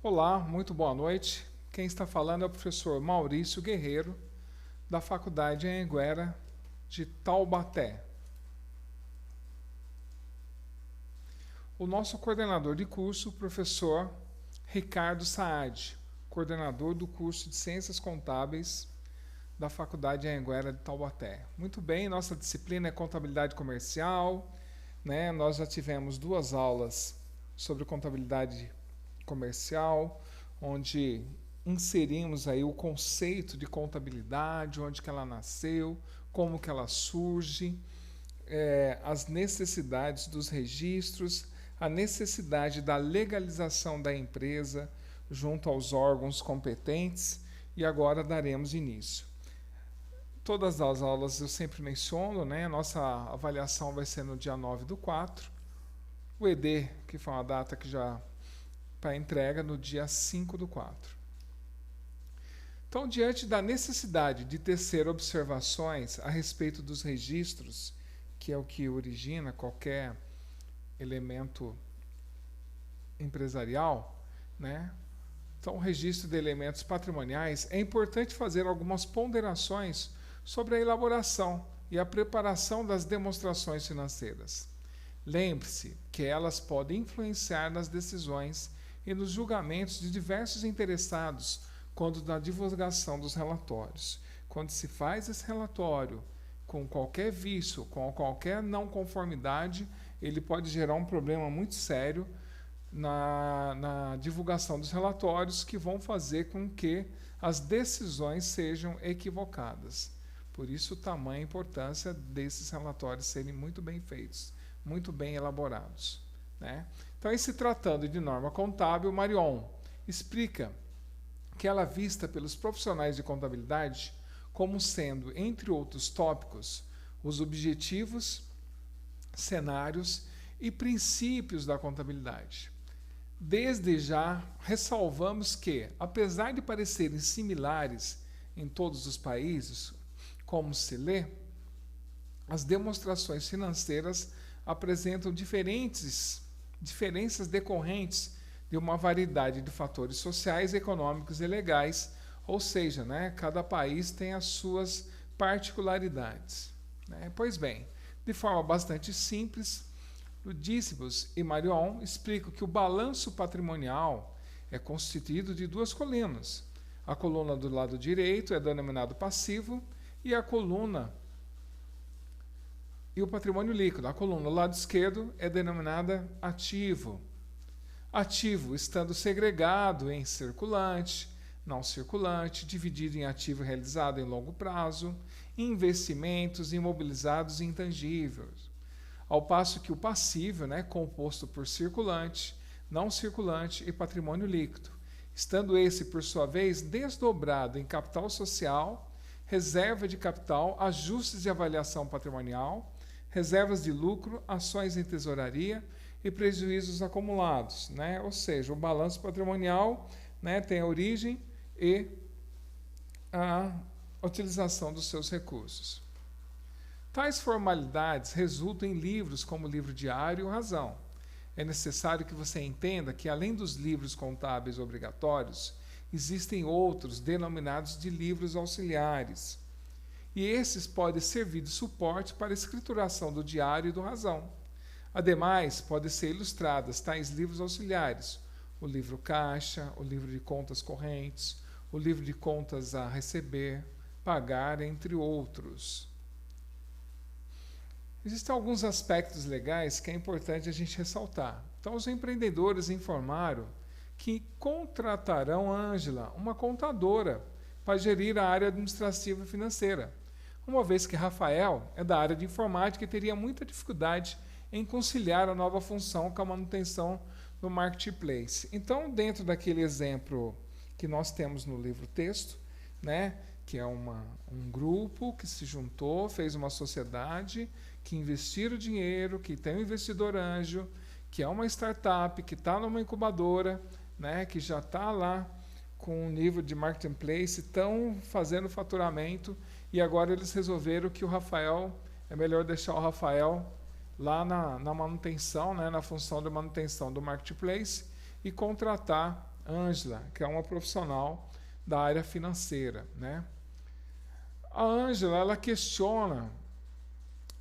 Olá, muito boa noite. Quem está falando é o professor Maurício Guerreiro, da Faculdade Anhanguera de Taubaté. O nosso coordenador de curso, o professor Ricardo Saad, coordenador do curso de Ciências Contábeis da Faculdade Anhanguera de Taubaté. Muito bem, nossa disciplina é Contabilidade Comercial, né? Nós já tivemos 2 aulas sobre contabilidade comercial, onde inserimos aí o conceito de contabilidade, onde que ela nasceu, como que ela surge, as necessidades dos registros, a necessidade da legalização da empresa junto aos órgãos competentes, e agora daremos início. Todas as aulas eu sempre menciono, né? Nossa avaliação vai ser no dia 9/4. O ED, que foi uma data que já para entrega no dia 5/4. Então, diante da necessidade de tecer observações a respeito dos registros, que é o que origina qualquer elemento empresarial, né? Então, o registro de elementos patrimoniais, é importante fazer algumas ponderações sobre a elaboração e a preparação das demonstrações financeiras. Lembre-se que elas podem influenciar nas decisões e nos julgamentos de diversos interessados quando da divulgação dos relatórios. Quando se faz esse relatório com qualquer vício, com qualquer não conformidade, ele pode gerar um problema muito sério na divulgação dos relatórios, que vão fazer com que as decisões sejam equivocadas. Por isso, tamanha importância desses relatórios serem muito bem feitos, muito bem elaborados, né? Então, em se tratando de norma contábil, Marion explica que ela é vista pelos profissionais de contabilidade como sendo, entre outros tópicos, os objetivos, cenários e princípios da contabilidade. Desde já, ressalvamos que, apesar de parecerem similares em todos os países, como se lê, as demonstrações financeiras apresentam diferenças decorrentes de uma variedade de fatores sociais, econômicos e legais, ou seja, né, cada país tem as suas particularidades, né? Pois bem, de forma bastante simples, Ludícibus e Marion explicam que o balanço patrimonial é constituído de 2 colunas. A coluna do lado direito é denominado passivo e a coluna e o patrimônio líquido. A coluna do lado esquerdo é denominada ativo. Ativo estando segregado em circulante, não circulante, dividido em ativo realizado em longo prazo, investimentos, imobilizados e intangíveis. Ao passo que o passivo, né, composto por circulante, não circulante e patrimônio líquido, estando esse, por sua vez, desdobrado em capital social, reserva de capital, ajustes de avaliação patrimonial, reservas de lucro, ações em tesouraria e prejuízos acumulados, né? Ou seja, o balanço patrimonial, né, tem a origem e a utilização dos seus recursos. Tais formalidades resultam em livros como o livro diário e o razão. É necessário que você entenda que, além dos livros contábeis obrigatórios, existem outros denominados de livros auxiliares. E esses podem servir de suporte para a escrituração do diário e do razão. Ademais, podem ser ilustradas tais livros auxiliares: o livro caixa, o livro de contas correntes, o livro de contas a receber, pagar, entre outros. Existem alguns aspectos legais que é importante a gente ressaltar. Então, os empreendedores informaram que contratarão a Ângela, uma contadora, para gerir a área administrativa e financeira, uma vez que Rafael é da área de informática e teria muita dificuldade em conciliar a nova função com a manutenção do marketplace. Então, dentro daquele exemplo que nós temos no livro texto, né, que é um grupo que se juntou, fez uma sociedade, que investiram dinheiro, que tem um investidor anjo, que é uma startup, que está numa incubadora, né, que já está lá com um nível de marketplace, estão fazendo faturamento, e agora eles resolveram que o Rafael, é melhor deixar o Rafael lá na manutenção, né, na função de manutenção do marketplace, e contratar Ângela, que é uma profissional da área financeira, né? A Ângela, ela questiona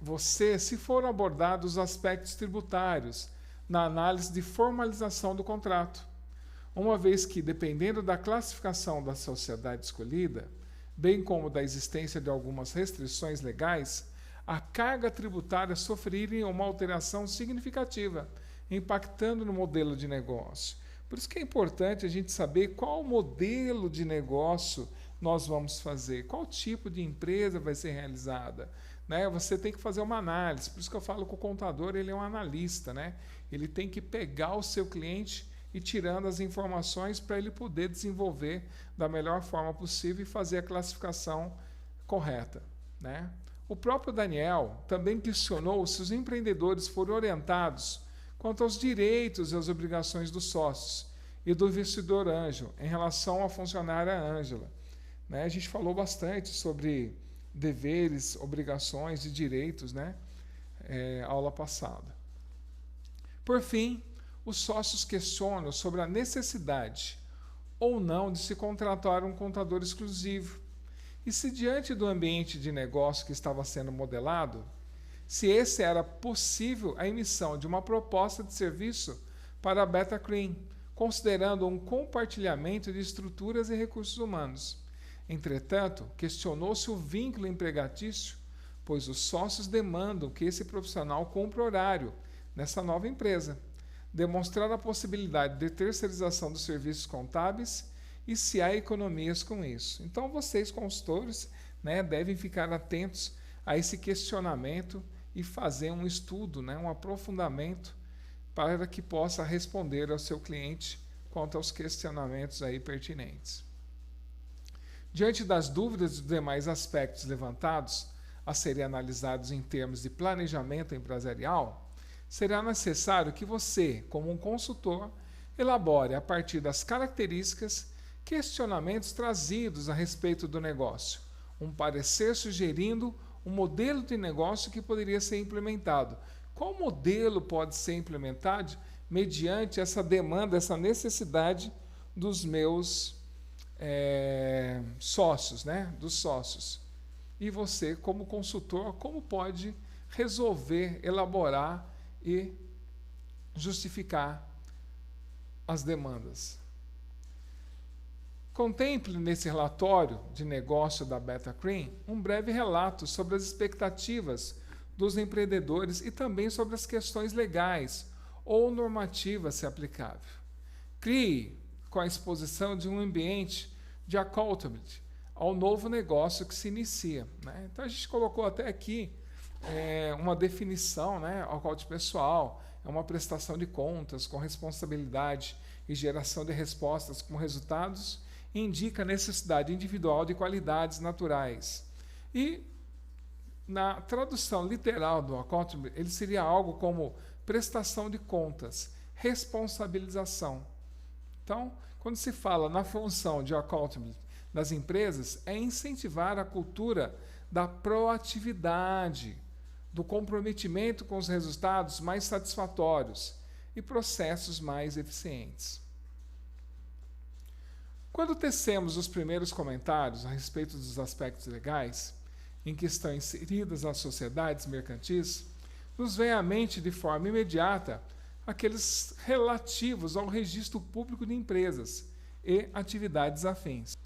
você se foram abordados os aspectos tributários na análise de formalização do contrato, uma vez que, dependendo da classificação da sociedade escolhida, bem como da existência de algumas restrições legais, a carga tributária sofreria uma alteração significativa, impactando no modelo de negócio. Por isso que é importante a gente saber qual modelo de negócio nós vamos fazer, qual tipo de empresa vai ser realizada. Né? Você tem que fazer uma análise, por isso que eu falo que o contador ele é um analista, né? Ele tem que pegar o seu cliente e tirando as informações para ele poder desenvolver da melhor forma possível e fazer a classificação correta. Né? O próprio Daniel também questionou se os empreendedores foram orientados quanto aos direitos e às obrigações dos sócios e do investidor anjo em relação à funcionária Ângela. Né? A gente falou bastante sobre deveres, obrigações e direitos, né? Aula passada. Por fim, os sócios questionam sobre a necessidade ou não de se contratar um contador exclusivo e se diante do ambiente de negócio que estava sendo modelado, se esse era possível a emissão de uma proposta de serviço para a Betacream, considerando um compartilhamento de estruturas e recursos humanos. Entretanto, questionou-se o vínculo empregatício, pois os sócios demandam que esse profissional cumpra horário nessa nova empresa, demonstrar a possibilidade de terceirização dos serviços contábeis e se há economias com isso. Então, vocês, consultores, né, devem ficar atentos a esse questionamento e fazer um estudo, né, um aprofundamento, para que possa responder ao seu cliente quanto aos questionamentos aí pertinentes. Diante das dúvidas e dos demais aspectos levantados a serem analisados em termos de planejamento empresarial, será necessário que você, como um consultor, elabore, a partir das características, questionamentos trazidos a respeito do negócio, um parecer sugerindo um modelo de negócio que poderia ser implementado. Qual modelo pode ser implementado mediante essa demanda, essa necessidade dos meus sócios, né? Dos sócios. E você, como consultor, como pode resolver, elaborar e justificar as demandas. Contemple nesse relatório de negócio da Betacream um breve relato sobre as expectativas dos empreendedores e também sobre as questões legais ou normativas, se aplicável. Crie, com a exposição de um ambiente de accountability ao novo negócio que se inicia. Né? Então, a gente colocou até aqui uma definição, né? Accountability pessoal, é uma prestação de contas com responsabilidade e geração de respostas com resultados, e indica a necessidade individual de qualidades naturais. E, na tradução literal do accountability, ele seria algo como prestação de contas, responsabilização. Então, quando se fala na função de accountability das empresas, é incentivar a cultura da proatividade, do comprometimento com os resultados mais satisfatórios e processos mais eficientes. Quando tecemos os primeiros comentários a respeito dos aspectos legais em que estão inseridas as sociedades mercantis, nos vem à mente de forma imediata aqueles relativos ao registro público de empresas e atividades afins.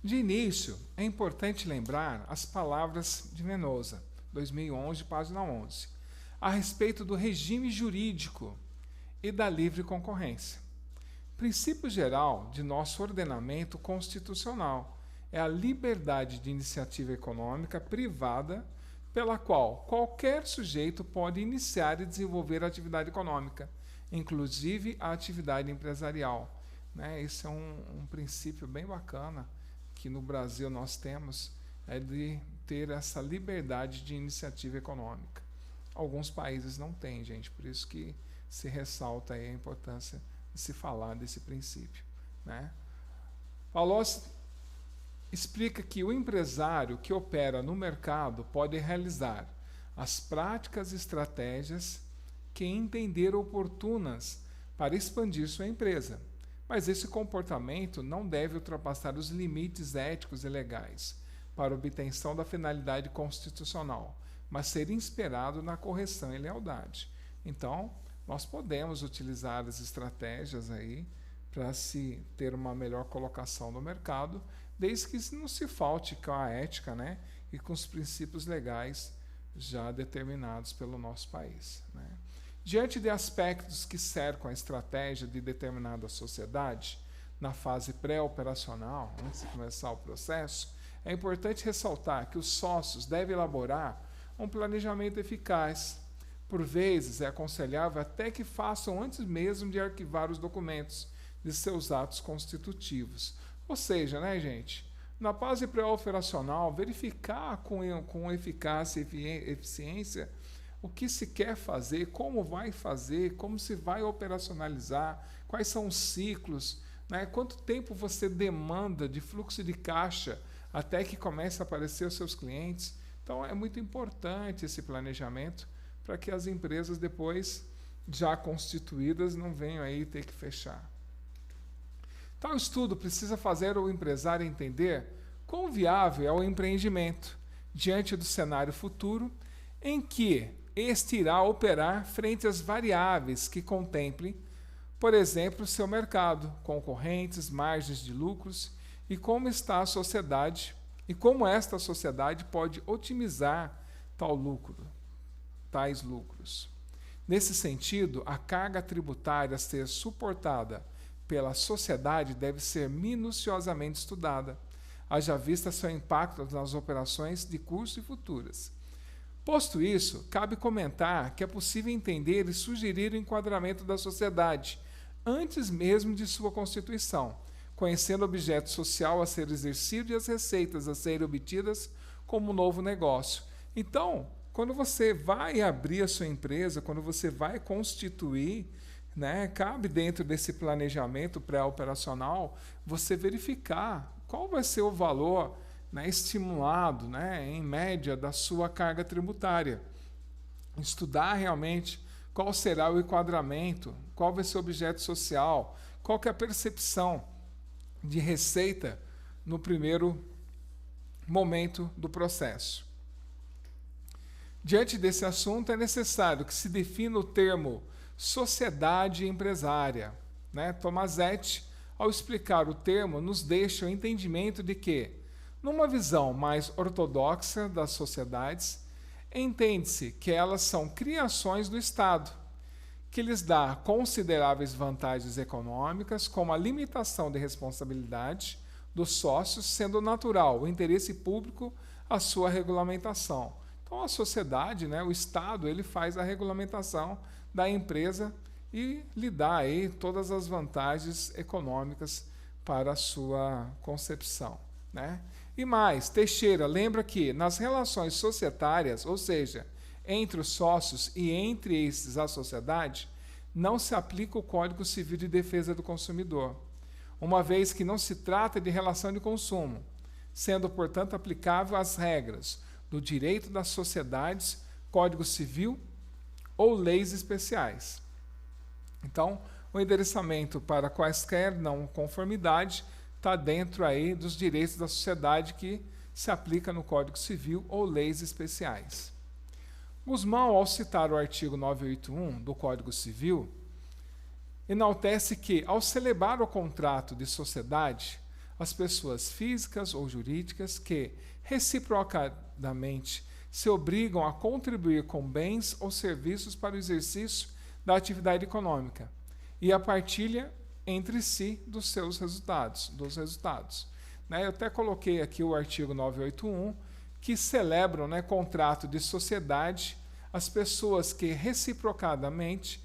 De início, é importante lembrar as palavras de Menosa, 2011, página 11, a respeito do regime jurídico e da livre concorrência. Princípio geral de nosso ordenamento constitucional é a liberdade de iniciativa econômica privada, pela qual qualquer sujeito pode iniciar e desenvolver a atividade econômica, inclusive a atividade empresarial. Né? Esse é um princípio bem bacana que no Brasil nós temos, é de ter essa liberdade de iniciativa econômica. Alguns países não têm, gente, por isso que se ressalta aí a importância de se falar desse princípio. Né? Palocci explica que o empresário que opera no mercado pode realizar as práticas e estratégias que entender oportunas para expandir sua empresa, mas esse comportamento não deve ultrapassar os limites éticos e legais para obtenção da finalidade constitucional, mas ser inspirado na correção e lealdade. Então, nós podemos utilizar as estratégias aí para se ter uma melhor colocação no mercado, desde que não se falte com a ética, né, e com os princípios legais já determinados pelo nosso país, né. Diante de aspectos que cercam a estratégia de determinada sociedade, na fase pré-operacional, antes de começar o processo, é importante ressaltar que os sócios devem elaborar um planejamento eficaz. Por vezes, é aconselhável até que façam antes mesmo de arquivar os documentos de seus atos constitutivos. Ou seja, né, gente, na fase pré-operacional, verificar com eficácia e eficiência o que se quer fazer, como vai fazer, como se vai operacionalizar, quais são os ciclos, né, quanto tempo você demanda de fluxo de caixa até que comece a aparecer os seus clientes. Então, é muito importante esse planejamento para que as empresas depois, já constituídas, não venham aí ter que fechar. Tal estudo precisa fazer o empresário entender quão viável é o empreendimento diante do cenário futuro em que este irá operar frente às variáveis que contemplem, por exemplo, seu mercado, concorrentes, margens de lucros e como está a sociedade e como esta sociedade pode otimizar tais lucros. Nesse sentido, a carga tributária a ser suportada pela sociedade deve ser minuciosamente estudada, haja vista seu impacto nas operações de curso e futuras. Posto isso, cabe comentar que é possível entender e sugerir o enquadramento da sociedade antes mesmo de sua constituição, conhecendo o objeto social a ser exercido e as receitas a serem obtidas como novo negócio. Então, quando você vai abrir a sua empresa, quando você vai constituir, né, cabe dentro desse planejamento pré-operacional você verificar qual vai ser o valor, né, estimulado, né, em média, da sua carga tributária. Estudar realmente qual será o enquadramento, qual vai ser o objeto social, qual que é a percepção de receita no primeiro momento do processo. Diante desse assunto, é necessário que se defina o termo sociedade empresária, né? Tomasetti, ao explicar o termo, nos deixa o entendimento de que, numa visão mais ortodoxa das sociedades, entende-se que elas são criações do Estado, que lhes dá consideráveis vantagens econômicas, como a limitação de responsabilidade dos sócios, sendo natural o interesse público a sua regulamentação. Então, a sociedade, né, o Estado, ele faz a regulamentação da empresa e lhe dá aí todas as vantagens econômicas para a sua concepção, né? E mais, Teixeira lembra que nas relações societárias, ou seja, entre os sócios e entre estes a sociedade, não se aplica o Código Civil de Defesa do Consumidor, uma vez que não se trata de relação de consumo, sendo, portanto, aplicável às regras do direito das sociedades, Código Civil ou leis especiais. Então, o endereçamento para quaisquer não conformidade está dentro aí dos direitos da sociedade que se aplica no Código Civil ou leis especiais. Guzmão, ao citar o artigo 981 do Código Civil, enaltece que, ao celebrar o contrato de sociedade, as pessoas físicas ou jurídicas que, reciprocadamente, se obrigam a contribuir com bens ou serviços para o exercício da atividade econômica e a partilha entre si dos resultados. Né? Eu até coloquei aqui o artigo 981, que celebram, né, contrato de sociedade as pessoas que reciprocadamente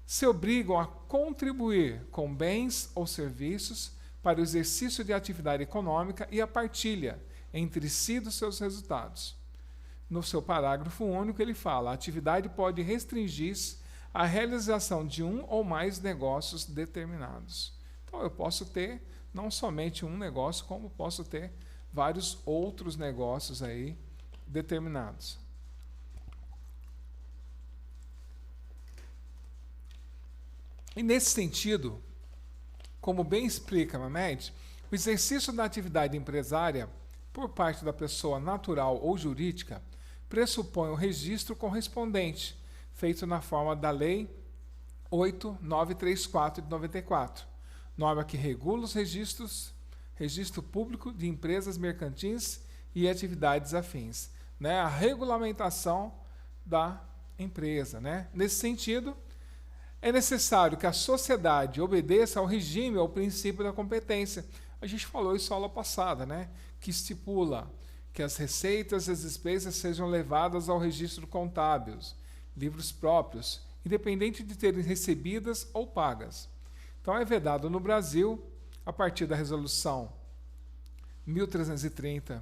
se obrigam a contribuir com bens ou serviços para o exercício de atividade econômica e a partilha entre si dos seus resultados. No seu parágrafo único, ele fala: a atividade pode restringir-se à realização de um ou mais negócios determinados. Então, eu posso ter não somente um negócio, como posso ter vários outros negócios aí determinados. E nesse sentido, como bem explica Mamed, o exercício da atividade empresária por parte da pessoa natural ou jurídica pressupõe o registro correspondente, feito na forma da Lei 8.934 de 94, norma que regula os registro público de empresas mercantis e atividades afins, né? A regulamentação da empresa, né? Nesse sentido, é necessário que a sociedade obedeça ao regime, ao princípio da competência. A gente falou isso na aula passada, né? Que estipula que as receitas e as despesas sejam levadas ao registro contábil, livros próprios, independente de terem recebidas ou pagas. Então, é vedado no Brasil, a partir da Resolução 1330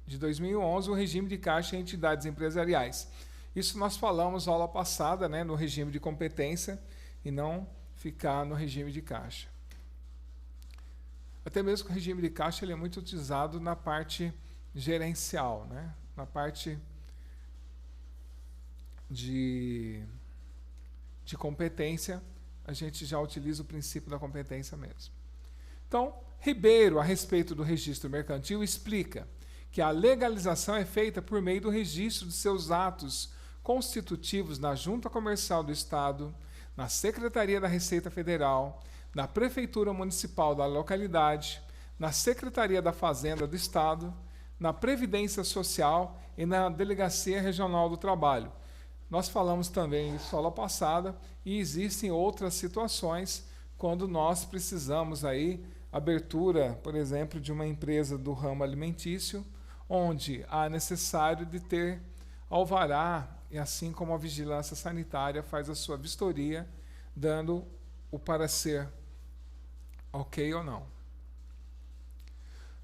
de 2011, o regime de caixa em entidades empresariais. Isso nós falamos na aula passada, né, no regime de competência, e não ficar no regime de caixa. Até mesmo que o regime de caixa ele é muito utilizado na parte gerencial, né, na parte de competência, a gente já utiliza o princípio da competência mesmo. Então, Ribeiro, a respeito do registro mercantil, explica que a legalização é feita por meio do registro de seus atos constitutivos na Junta Comercial do Estado, na Secretaria da Receita Federal, na Prefeitura Municipal da localidade, na Secretaria da Fazenda do Estado, na Previdência Social e na Delegacia Regional do Trabalho. Nós falamos também isso na aula passada, e existem outras situações quando nós precisamos aí abertura, por exemplo, de uma empresa do ramo alimentício, onde há necessário de ter alvará, e assim como a vigilância sanitária faz a sua vistoria, dando o parecer ok ou não.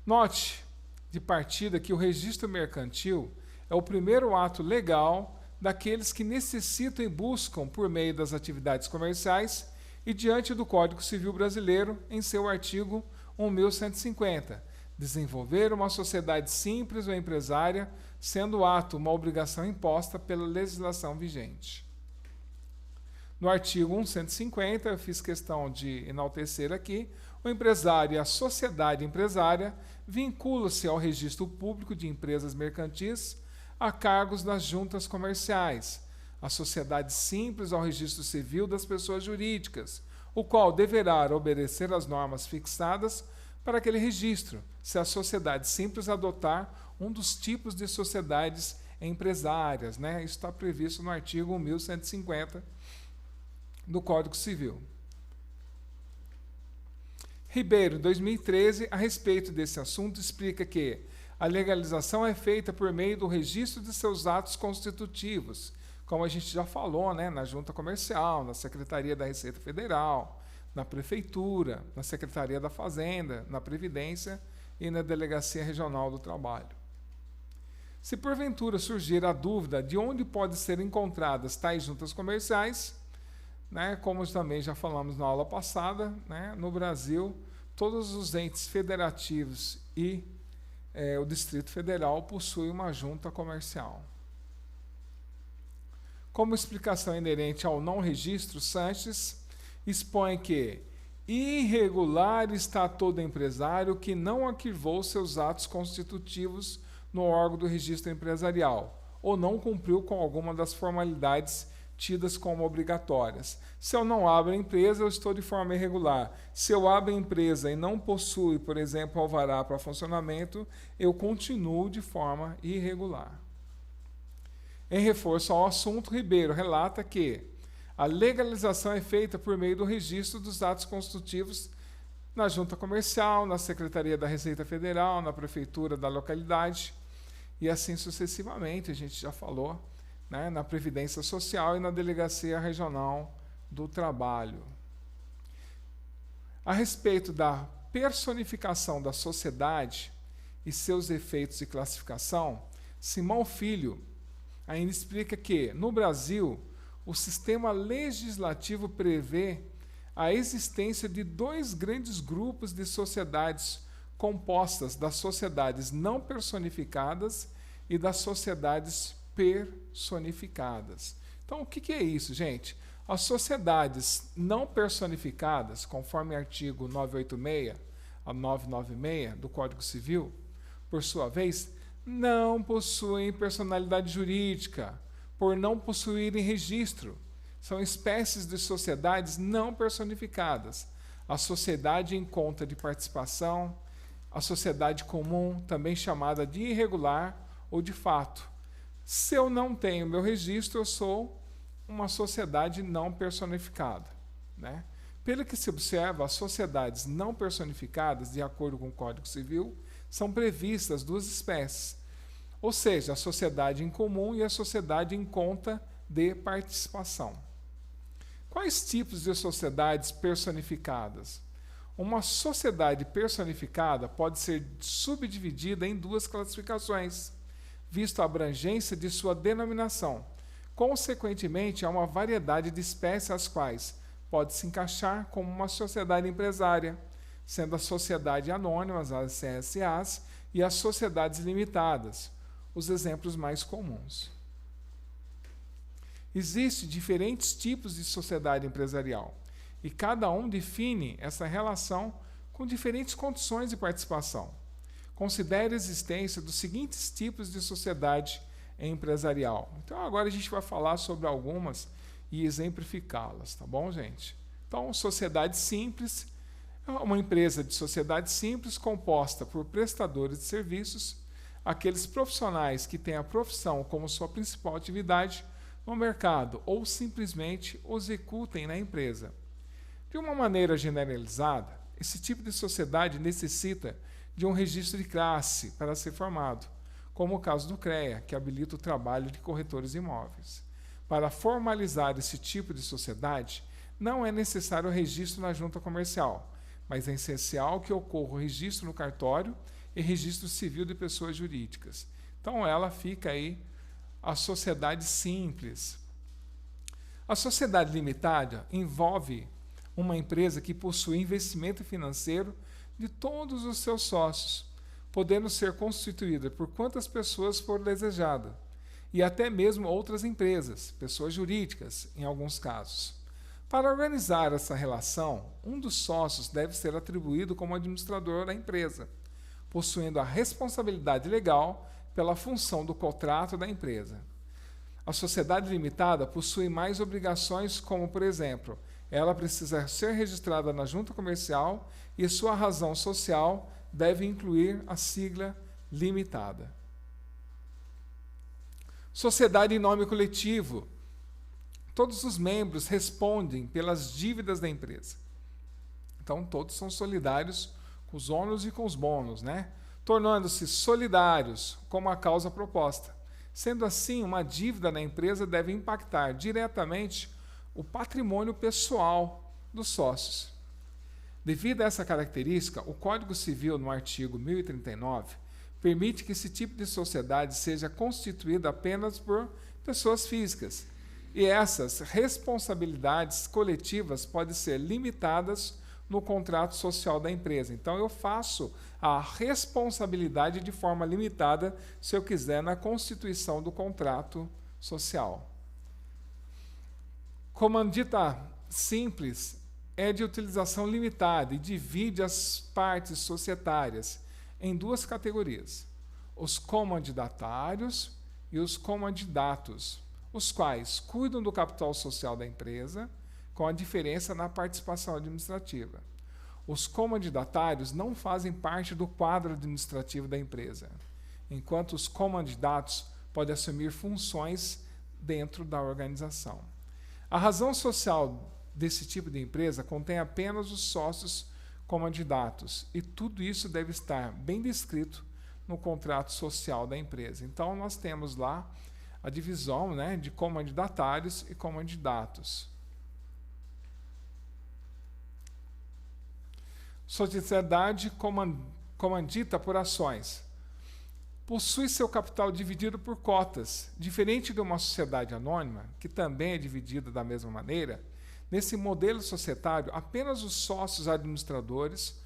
Note, de partida, que o registro mercantil é o primeiro ato legal daqueles que necessitam e buscam, por meio das atividades comerciais, e diante do Código Civil Brasileiro, em seu artigo 1150, desenvolver uma sociedade simples ou empresária, sendo o ato uma obrigação imposta pela legislação vigente. No artigo 1150, eu fiz questão de enaltecer aqui, o empresário e a sociedade empresária vinculam-se ao registro público de empresas mercantis a cargos das juntas comerciais, a sociedade simples ao registro civil das pessoas jurídicas, o qual deverá obedecer às normas fixadas para aquele registro, se a sociedade simples adotar um dos tipos de sociedades empresárias, né? Isso está previsto no artigo 1150 do Código Civil. Ribeiro, em 2013, a respeito desse assunto, explica que a legalização é feita por meio do registro de seus atos constitutivos, como a gente já falou, né, na Junta Comercial, na Secretaria da Receita Federal, na Prefeitura, na Secretaria da Fazenda, na Previdência e na Delegacia Regional do Trabalho. Se porventura surgir a dúvida de onde podem ser encontradas tais juntas comerciais, né, como também já falamos na aula passada, né, no Brasil, todos os entes federativos e o Distrito Federal possuem uma junta comercial. Como explicação inerente ao não registro, Sanches expõe que irregular está todo empresário que não arquivou seus atos constitutivos no órgão do registro empresarial ou não cumpriu com alguma das formalidades tidas como obrigatórias. Se eu não abro a empresa, eu estou de forma irregular. Se eu abro a empresa e não possui, por exemplo, alvará para funcionamento, eu continuo de forma irregular. Em reforço ao assunto, Ribeiro relata que a legalização é feita por meio do registro dos atos constitutivos na Junta Comercial, na Secretaria da Receita Federal, na Prefeitura da localidade, e assim sucessivamente, a gente já falou, né, na Previdência Social e na Delegacia Regional do Trabalho. A respeito da personificação da sociedade e seus efeitos e classificação, Simão Filho ainda explica que, no Brasil, o sistema legislativo prevê a existência de dois grandes grupos de sociedades compostas das sociedades não personificadas e das sociedades personificadas. Então, o que é isso, gente? As sociedades não personificadas, conforme artigo 986 a 996 do Código Civil, por sua vez, não possuem personalidade jurídica, por não possuírem registro. São espécies de sociedades não personificadas. A sociedade em conta de participação, a sociedade comum, também chamada de irregular ou de fato. Se eu não tenho meu registro, eu sou uma sociedade não personificada, né? Pelo que se observa, as sociedades não personificadas, de acordo com o Código Civil, são previstas duas espécies, ou seja, a sociedade em comum e a sociedade em conta de participação. Quais tipos de sociedades personificadas? Uma sociedade personificada pode ser subdividida em duas classificações, visto a abrangência de sua denominação. Consequentemente, há uma variedade de espécies às quais pode se encaixar como uma sociedade empresária, sendo a sociedade anônimas, as CSAs, e as sociedades limitadas, os exemplos mais comuns. Existem diferentes tipos de sociedade empresarial, e cada um define essa relação com diferentes condições de participação. Considere a existência dos seguintes tipos de sociedade empresarial. Então, agora a gente vai falar sobre algumas e exemplificá-las, tá bom, gente? Então, sociedade simples é uma empresa de sociedade simples composta por prestadores de serviços, aqueles profissionais que têm a profissão como sua principal atividade no mercado ou simplesmente executem na empresa. De uma maneira generalizada, esse tipo de sociedade necessita de um registro de classe para ser formado, como o caso do CREA, que habilita o trabalho de corretores de imóveis. Para formalizar esse tipo de sociedade, não é necessário o registro na junta comercial, mas é essencial que ocorra o registro no cartório e registro civil de pessoas jurídicas. Então, ela fica aí a sociedade simples. A sociedade limitada envolve uma empresa que possui investimento financeiro de todos os seus sócios, podendo ser constituída por quantas pessoas for desejada, e até mesmo outras empresas, pessoas jurídicas, em alguns casos. Para organizar essa relação, um dos sócios deve ser atribuído como administrador da empresa, possuindo a responsabilidade legal pela função do contrato da empresa. A sociedade limitada possui mais obrigações, como, por exemplo, ela precisa ser registrada na junta comercial e sua razão social deve incluir a sigla limitada. Sociedade em nome coletivo. Todos os membros respondem pelas dívidas da empresa. Então, todos são solidários com os ônus e com os bônus, né? Tornando-se solidários com a causa proposta. Sendo assim, uma dívida na empresa deve impactar diretamente o patrimônio pessoal dos sócios. Devido a essa característica, o Código Civil, no artigo 1039, permite que esse tipo de sociedade seja constituída apenas por pessoas físicas, e essas responsabilidades coletivas podem ser limitadas no contrato social da empresa. Então, eu faço a responsabilidade de forma limitada, se eu quiser, na constituição do contrato social. Comandita simples é de utilização limitada e divide as partes societárias em duas categorias: os comandatários e os comandatos, os quais cuidam do capital social da empresa, com a diferença na participação administrativa. Os comandatários não fazem parte do quadro administrativo da empresa, enquanto os comandatos podem assumir funções dentro da organização. A razão social desse tipo de empresa contém apenas os sócios comandatos, e tudo isso deve estar bem descrito no contrato social da empresa. Então, nós temos lá a divisão, né, de comandatários e comandatos. Sociedade comandita por ações. Possui seu capital dividido por cotas. Diferente de uma sociedade anônima, que também é dividida da mesma maneira, nesse modelo societário, apenas os sócios administradores,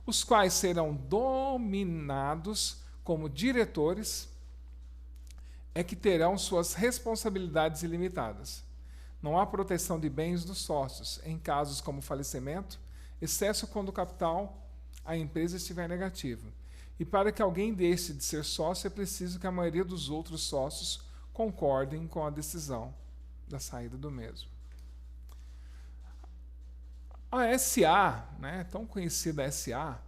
os quais serão dominados como diretores, é que terão suas responsabilidades ilimitadas. Não há proteção de bens dos sócios em casos como falecimento, excesso quando o capital a empresa estiver negativo. E para que alguém deixe de ser sócio, é preciso que a maioria dos outros sócios concordem com a decisão da saída do mesmo. A SA, tão conhecida SA,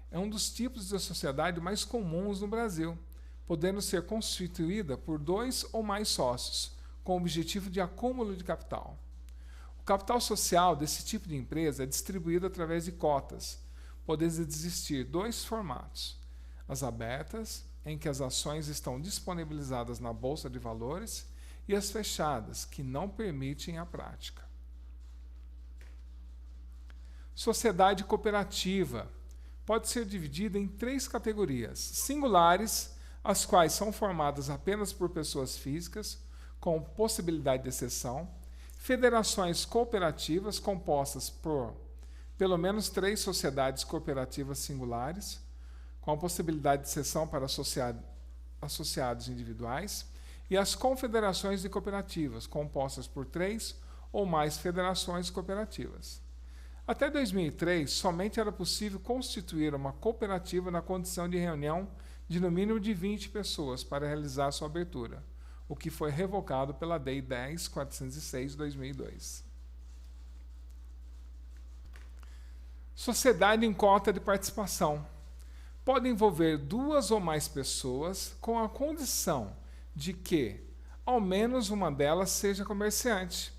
é um dos tipos de sociedade mais comuns no Brasil, podendo ser constituída por 2 ou mais sócios, com o objetivo de acúmulo de capital. O capital social desse tipo de empresa é distribuído através de cotas, podendo existir 2 formatos: as abertas, em que as ações estão disponibilizadas na Bolsa de Valores, e as fechadas, que não permitem a prática. Sociedade cooperativa pode ser dividida em 3 categorias: singulares, as quais são formadas apenas por pessoas físicas, com possibilidade de exceção; federações cooperativas, compostas por pelo menos 3 sociedades cooperativas singulares, com a possibilidade de exceção para associados individuais; e as confederações de cooperativas, compostas por 3 ou mais federações cooperativas. Até 2003, somente era possível constituir uma cooperativa na condição de reunião de no mínimo de 20 pessoas para realizar sua abertura, o que foi revocado pela Lei 10.406 de 2002. Sociedade em cota de participação. Pode envolver 2 ou mais pessoas, com a condição de que ao menos uma delas seja comerciante,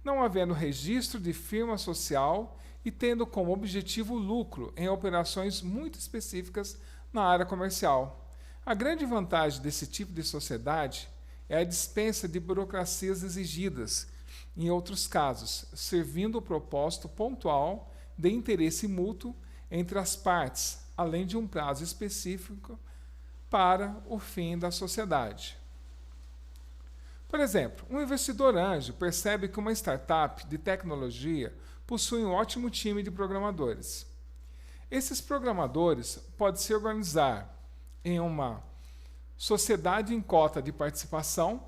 não havendo registro de firma social e tendo como objetivo o lucro em operações muito específicas na área comercial. A grande vantagem desse tipo de sociedade é a dispensa de burocracias exigidas, em outros casos, servindo o propósito pontual de interesse mútuo entre as partes, além de um prazo específico para o fim da sociedade. Por exemplo, um investidor anjo percebe que uma startup de tecnologia possui um ótimo time de programadores. Esses programadores podem se organizar em uma sociedade em cota de participação,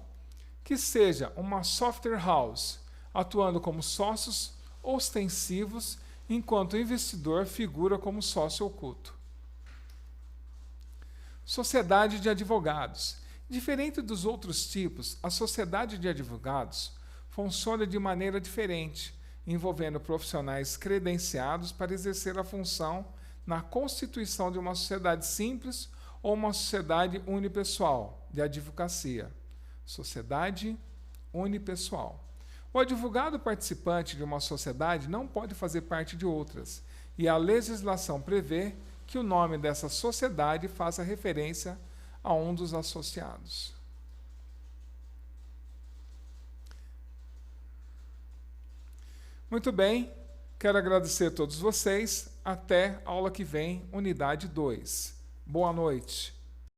que seja uma software house, atuando como sócios ostensivos, enquanto o investidor figura como sócio oculto. Sociedade de advogados. Diferente dos outros tipos, a sociedade de advogados funciona de maneira diferente, envolvendo profissionais credenciados para exercer a função na constituição de uma sociedade simples ou uma sociedade unipessoal de advocacia. Sociedade unipessoal. O advogado participante de uma sociedade não pode fazer parte de outras, e a legislação prevê que o nome dessa sociedade faça referência a um dos associados. Muito bem, quero agradecer a todos vocês. Até a aula que vem, unidade 2. Boa noite.